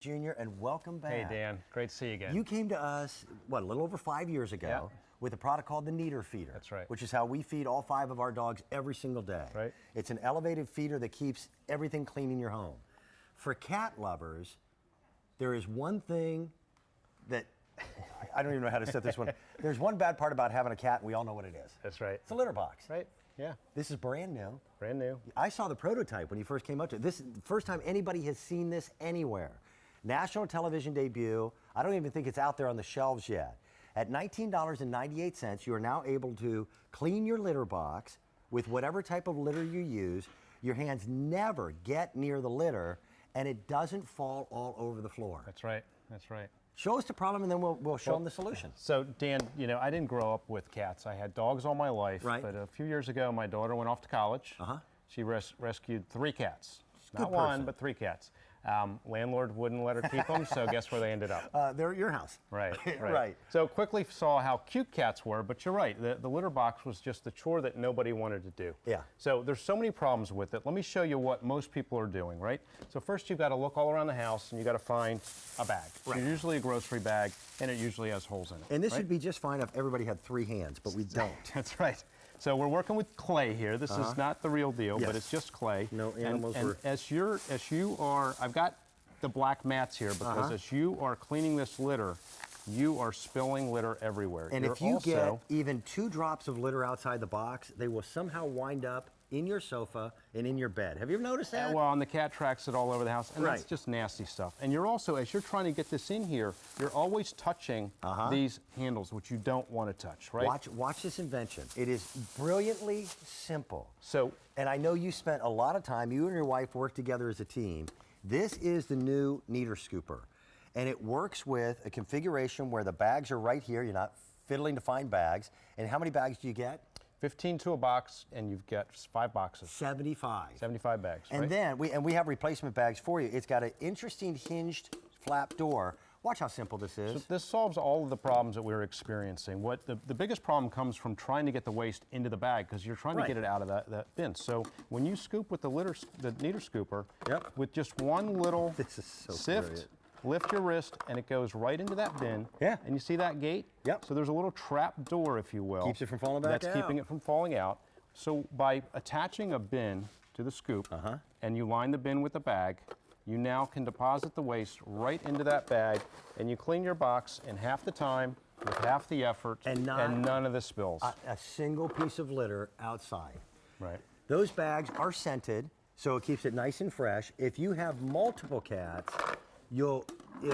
Junior, and welcome back. Hey, Dan. Great to see you again. You came to us, what, a little over 5 years ago with a product called the Kneader Feeder. That's right. Which is how we feed all 5 of our dogs every single day. Right. It's an elevated feeder that keeps everything clean in your home. For cat lovers, there is one thing that, I don't even know how to set this one. There's one bad part about having a cat, and we all know what it is. That's right. It's a litter box. Right, yeah. This is brand new. Brand new. I saw the prototype when you first came up to it. This is the first time anybody has seen this anywhere. National television debut. I don't even think it's out there on the shelves yet. At $19.98, you are now able to clean your litter box with whatever type of litter you use. Your hands never get near the litter, and it doesn't fall all over the floor. That's right. That's right. Show us the problem, and then we'll show them the solution. So, Dan, you know, I didn't grow up with cats. I had dogs all my life. Right. But a few years ago, my daughter went off to college. She rescued 3 cats. Not one, but 3 cats. Landlord wouldn't let her keep them, so guess where they ended up? They're at your house. Right, right. Right. So quickly saw how cute cats were, but you're right. The litter box was just the chore that nobody wanted to do. Yeah. So there's so many problems with it. Let me show you what most people are doing, right? So first you've got to look all around the house and you've got to find a bag. Right. So usually a grocery bag, and it usually has holes in it. And this would be just fine if everybody had 3 hands, but we don't. That's right. So we're working with clay here. This is not the real deal, but it's just clay. No animals and were... as you are, I've got the black mats here because as you are cleaning this litter, you are spilling litter everywhere. And if you get even 2 drops of litter outside the box, they will somehow wind up in your sofa and in your bed. Have you ever noticed that? Well, and the cat tracks it all over the house, and that's just nasty stuff. And you're also, as you're trying to get this in here, you're always touching these handles, which you don't want to touch, right? Watch this invention. It is brilliantly simple. So, and I know you spent a lot of time, you and your wife worked together as a team. This is the new Kneader Scooper. And it works with a configuration where the bags are right here. You're not fiddling to find bags. And how many bags do you get? 15 to a box, and you've got 5 boxes. 75. 75 bags, and right? then we have replacement bags for you. It's got an interesting hinged flap door. Watch how simple this is. So this solves all of the problems that we're experiencing. What the biggest problem comes from trying to get the waste into the bag because you're trying to get it out of that bin. So when you scoop with the Kneader Scooper, with just one little sift, lift your wrist, and it goes right into that bin. Yeah. And you see that gate? Yep. So there's a little trap door, if you will. Keeps it from falling back out. That's keeping it from falling out. So by attaching a bin to the scoop, and you line the bin with the bag, you now can deposit the waste right into that bag, and you clean your box in half the time, with half the effort, and none of the spills. A single piece of litter outside. Right. Those bags are scented, so it keeps it nice and fresh. If you have multiple cats, it'll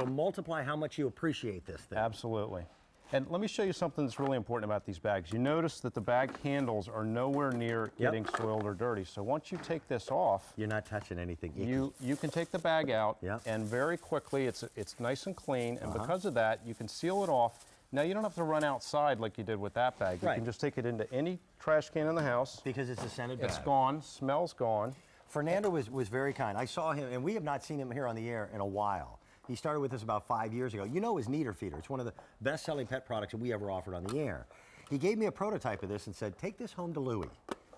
multiply how much you appreciate this thing. Absolutely. And let me show you something that's really important about these bags. You notice that the bag handles are nowhere near getting soiled or dirty. So once you take this off, you're not touching anything. You can take the bag out, and very quickly it's nice and clean. And because of that, you can seal it off. Now you don't have to run outside like you did with that bag. You can just take it into any trash can in the house. Because it's a scented bag. It's gone, smell's gone. Fernando was very kind. I saw him, and we have not seen him here on the air in a while. He started with us about 5 years ago. You know his Kneader Feeder. It's one of the best-selling pet products that we ever offered on the air. He gave me a prototype of this and said, take this home to Louie.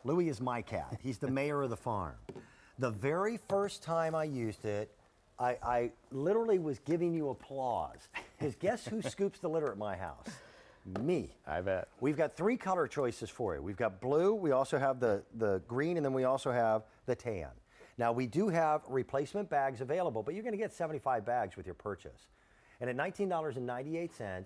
Louie is my cat. He's the mayor of the farm. The very first time I used it, I literally was giving you applause. Because guess who scoops the litter at my house? Me. I bet. We've got 3 color choices for you. We've got blue, we also have the green, and then we also have the tan. Now, we do have replacement bags available, but you're going to get 75 bags with your purchase. And at $19.98,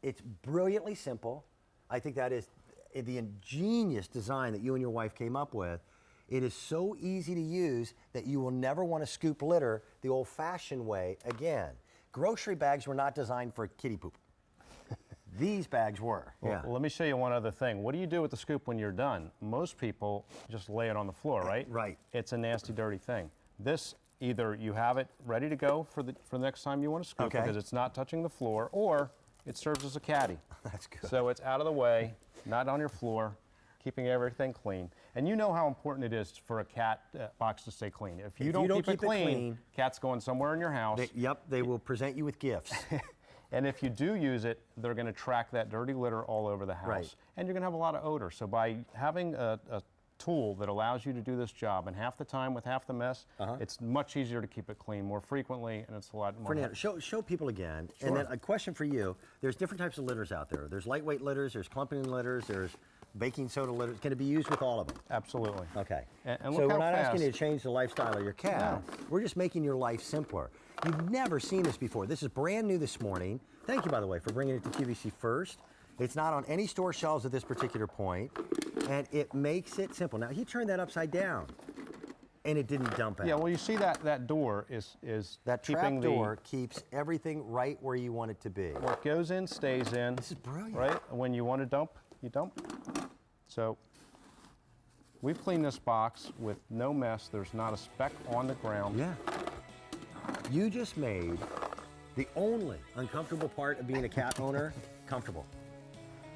it's brilliantly simple. I think that is the ingenious design that you and your wife came up with. It is so easy to use that you will never want to scoop litter the old-fashioned way again. Grocery bags were not designed for kitty poop. These bags were. Well, let me show you one other thing. What do you do with the scoop when you're done? Most people just lay it on the floor, right? Right. It's a nasty, dirty thing. This, either you have it ready to go for the next time you want to scoop because it's not touching the floor, or it serves as a caddy. That's good. So it's out of the way, not on your floor, keeping everything clean. And you know how important it is for a cat box to stay clean. If you don't keep it clean, cat's going somewhere in your house. They will present you with gifts. And if you do use it, they're going to track that dirty litter all over the house. And you're going to have a lot of odor. So by having a tool that allows you to do this job in half the time with half the mess, it's much easier to keep it clean more frequently, and it's a lot more. Fernando, show people again. Sure. And then a question for you. There's different types of litters out there. There's lightweight litters, there's clumping litters, there's baking soda litters. Can it be used with all of them? Absolutely. Okay. And so look we're how not asking fast- you to change the lifestyle of your cat. No. We're just making your life simpler. You've never seen this before. This is brand new this morning. Thank you, by the way, for bringing it to QVC first. It's not on any store shelves at this particular point, and it makes it simple. Now, he turned that upside down, and it didn't dump out. Yeah, well, you see that door is that keeping trap door keeps everything right where you want it to be. what goes in stays in. This is brilliant. Right? And when you want to dump, you dump. So we've cleaned this box with no mess. There's not a speck on the ground. Yeah. You just made the only uncomfortable part of being a cat owner comfortable.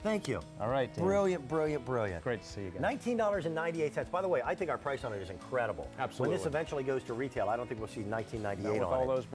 Thank you. All right, Dan. Brilliant, brilliant, brilliant. Great to see you again. $19.98. By the way, I think our price on it is incredible. Absolutely. When this eventually goes to retail, I don't think we'll see $19.98 With on all it. those